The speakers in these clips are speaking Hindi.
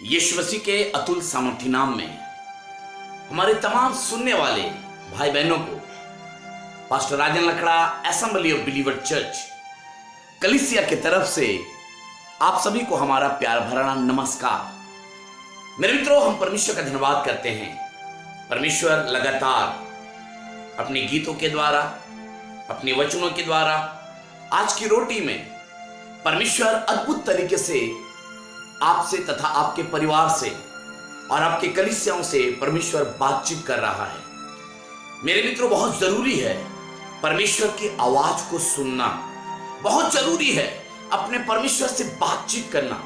यीशु मसीह के अतुल सामर्थी नाम में हमारे तमाम सुनने वाले भाई बहनों को pastor Rajan Lakra assembly of believer church कलीसिया की तरफ से आप सभी को हमारा प्यार भरा नमस्कार। मेरे मित्रों, हम परमेश्वर का धन्यवाद करते हैं। परमेश्वर लगातार अपने गीतों के द्वारा, अपने वचनों के द्वारा आज की रोटी में परमेश्वर अद्भुत तरीके से आपसे तथा आपके परिवार से और आपके कलीसियाओं से परमेश्वर बातचीत कर रहा है। मेरे मित्रों, बहुत जरूरी है परमेश्वर की आवाज को सुनना, बहुत जरूरी है अपने परमेश्वर से बातचीत करना,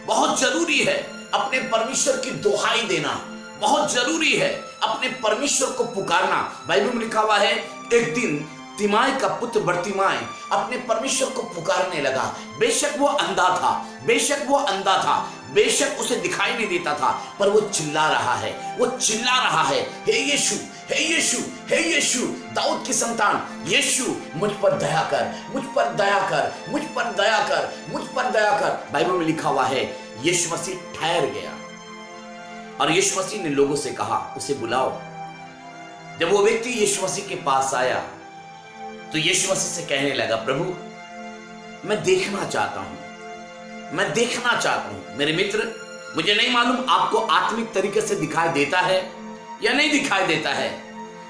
बहुत जरूरी है अपने परमेश्वर की दुहाई देना, बहुत जरूरी है अपने परमेश्वर को पुकारना। बाइबल में लिखा हुआ है, एक दिन तिमाई का पुत्र बर्तिमाई अपने परमेश्वर को पुकारने लगा। बेशक वो अंधा था, बेशक वो अंधा था, बेशक उसे दिखाई नहीं देता था, पर वो चिल्ला रहा है, वो चिल्ला रहा है, हे यीशु, हे यीशु, हे यीशु, दाऊद की संतान यीशु, मुझ पर दया कर, मुझ पर दया कर, मुझ पर दया कर, मुझ पर दया कर। बाइबल में लिखा हुआ है, यीशु मसीह ठहर गया और यीशु मसीह ने लोगों से कहा, उसे बुलाओ। जब वो व्यक्ति यीशु मसीह के पास आया तो यीशु मसीह से कहने लगा, प्रभु मैं देखना चाहता हूं, मैं देखना चाहता हूं। मेरे मित्र, मुझे नहीं मालूम आपको आत्मिक तरीके से दिखाई देता है या नहीं दिखाई देता है।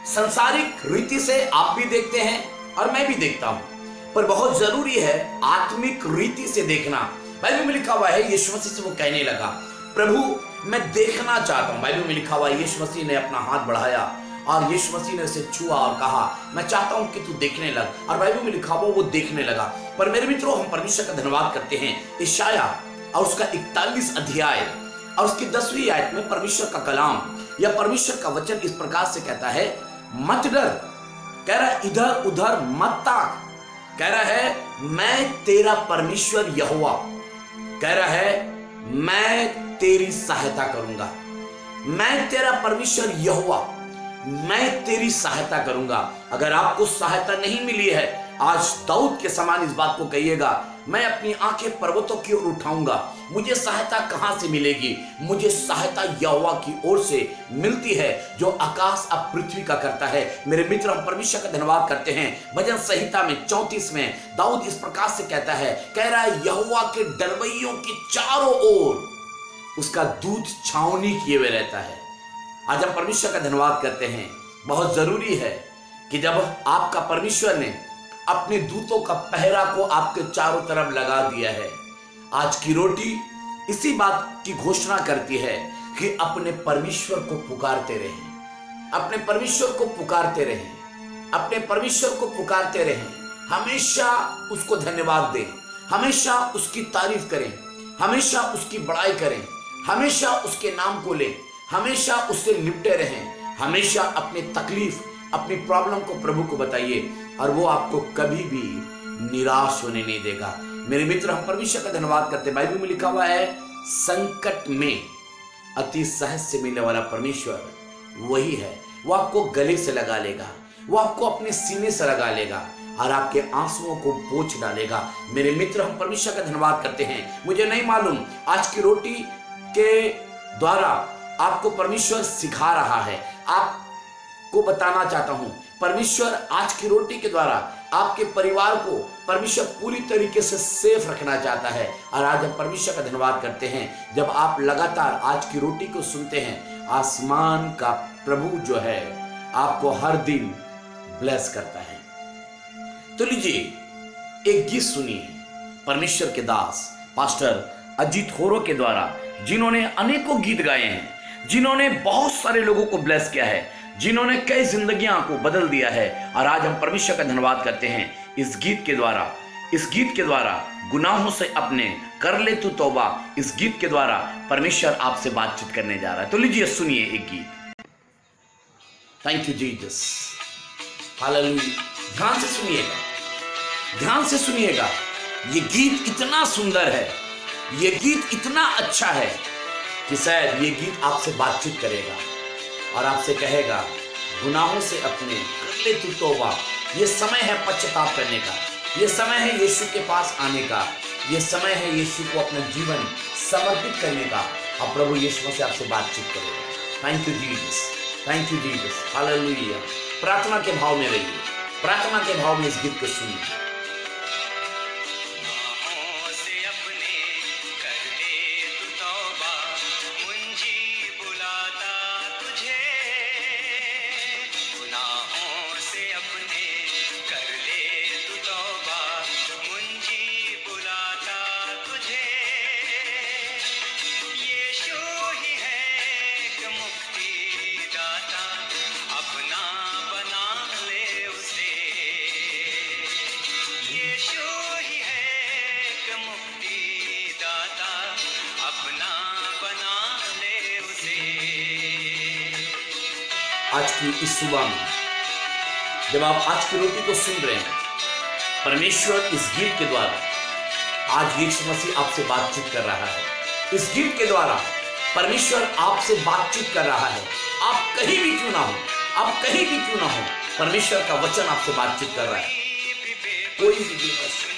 संसारिक रीति से आप भी देखते हैं और मैं भी देखता हूं, पर बहुत जरूरी है आत्मिक रीति से देखना। बाइबल में लिखा हुआ है, यीशु मसीह से वो कहने लगा, प्रभु मैं देखना चाहता हूं। बाइबल में लिखा हुआ है, यीशु मसीह ने अपना हाथ बढ़ाया और यीशु मसीह ने उसे छुआ और कहा, मैं चाहता हूं कि तू देखने लग। और बाइबल में लिखा हुआ वो देखने लगा। पर मेरे मित्रों, हम परमेश्वर का धन्यवाद करते हैं। यशायाह और उसका 41 अध्याय और उसकी 10वीं आयत में परमेश्वर का कलाम या परमेश्वर का वचन इस प्रकार से कहता है, मत डर, कह रहा है इधर उधर मत ताक, कह रहा है मैं तेरा परमेश्वर यहोवा, कह रहा है मैं तेरी सहायता करूंगा, मैं तेरा परमेश्वर यहोवा, मैं तेरी सहायता करूंगा। अगर आपको सहायता नहीं मिली है, आज दाऊद के समान इस बात को कहिएगा, मैं अपनी आंखें पर्वतों की ओर उठाऊंगा, मुझे सहायता कहां से मिलेगी? मुझे सहायता यहोवा की ओर से मिलती है, जो आकाश अब पृथ्वी का करता है। मेरे मित्र, हम परमेश्वर का धन्यवाद करते हैं। भजन संहिता में 34 में दाऊद इस प्रकार से कहता है, कह रहा है, यहोवा के डरवैयों की चारों ओर उसका दूत छावनी किए हुए रहता है। आज हम परमेश्वर का धन्यवाद करते हैं। बहुत जरूरी है कि जब आपका परमेश्वर ने अपने दूतों का पहरा को आपके चारों तरफ लगा दिया है, आज की रोटी इसी बात की घोषणा करती है कि अपने परमेश्वर को पुकारते रहें, अपने परमेश्वर को पुकारते रहें, अपने परमेश्वर को पुकारते रहें। हमेशा उसको धन्यवाद दें, हमेशा उसकी तारीफ करें, हमेशा उसकी बड़ाई करें, हमेशा उसके नाम को लें, हमेशा उससे लिपटे रहें, हमेशा अपनी तकलीफ, अपनी प्रॉब्लम को प्रभु को बताइए और वो आपको कभी भी निराश होने नहीं देगा। मेरे मित्र, हम परमेश्वर का धन्यवाद करते हैं। बाइबल में लिखा हुआ है, संकट में अति सहज से मिलने वाला परमेश्वर वही है। वो आपको गले से लगा लेगा, वो आपको अपने सीने से लगा लेगा और आपके आंसुओं को पोंछ डालेगा। मेरे मित्र, हम परमेश्वर का धन्यवाद करते हैं। मुझे नहीं मालूम आज की रोटी के द्वारा आपको परमेश्वर सिखा रहा है, आपको बताना चाहता हूं, परमेश्वर आज की रोटी के द्वारा आपके परिवार को परमेश्वर पूरी तरीके से सेफ रखना चाहता है। और आज हम परमेश्वर का धन्यवाद करते हैं, जब आप लगातार आज की रोटी को सुनते हैं, आसमान का प्रभु जो है आपको हर दिन ब्लेस करता है। तो लीजिए एक गीत सुनिए परमेश्वर के दास पास्टर अजीत होरो के द्वारा, जिन्होंने अनेकों गीत गाए हैं, जिन्होंने बहुत सारे लोगों को ब्लेस किया है, जिन्होंने कई जिंदगियां को बदल दिया है। और आज हम परमेश्वर का धन्यवाद करते हैं इस गीत के द्वारा। इस गीत के द्वारा गुनाहों से अपने कर ले तू तौबा, इस गीत के द्वारा परमेश्वर आपसे बातचीत करने जा रहा है। तो लीजिए सुनिए एक गीत। Thank you Jesus, hallelujah. ध्यान से सुनिएगा, ध्यान से सुनिएगा। ये गीत इतना सुंदर है, ये गीत इतना अच्छा है कि शायद ये गीत आपसे बातचीत करेगा और आपसे कहेगा गुनाहों से अपने कर ले तू तौबा। ये समय है पश्चाताप करने का, ये समय है यीशु के पास आने का, ये समय है यीशु को अपना जीवन समर्पित करने का। और प्रभु यीशु मसीह आपसे बातचीत करेगा। Thank you Jesus, thank you Jesus, hallelujah. प्रार्थना के भाव में रहिए, प्रार्थना के भाव में इस गीत को सुनिए। आज की इस सुबह में जब आप आज की रोटी को सुन रहे हैं, परमेश्वर इस गीत के द्वारा आज यीशु मसीह आपसे बातचीत कर रहा है। इस गीत के द्वारा परमेश्वर आपसे बातचीत कर रहा है। आप कहीं भी क्यों ना हो, आप कहीं भी क्यों ना हो, परमेश्वर का वचन आपसे बातचीत कर रहा है। कोई भी बेबस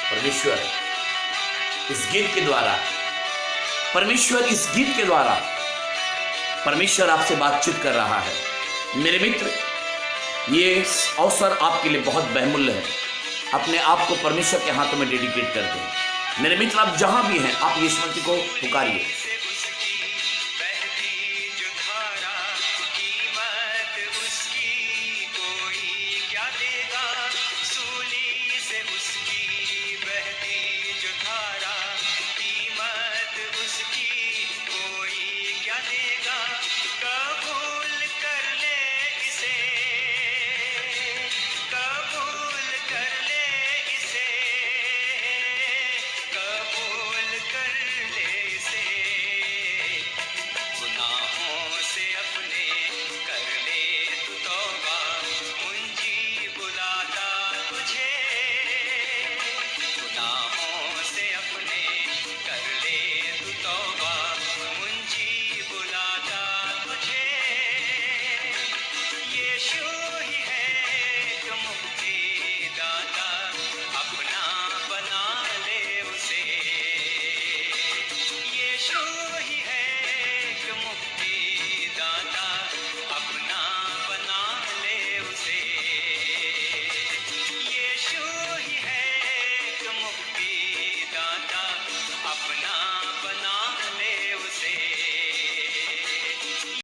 परमेश्वर इस गीत के द्वारा, परमेश्वर इस गीत के द्वारा परमेश्वर आपसे बातचीत कर रहा है। मेरे मित्र, ये अवसर आपके लिए बहुत बहुमूल्य है। अपने आप को परमेश्वर के हाथों में डेडिकेट कर दें। मेरे मित्र, आप जहां भी हैं, आप यीशु मसीह को पुकारिए। कीमत उसकी कोई क्या देगा। कब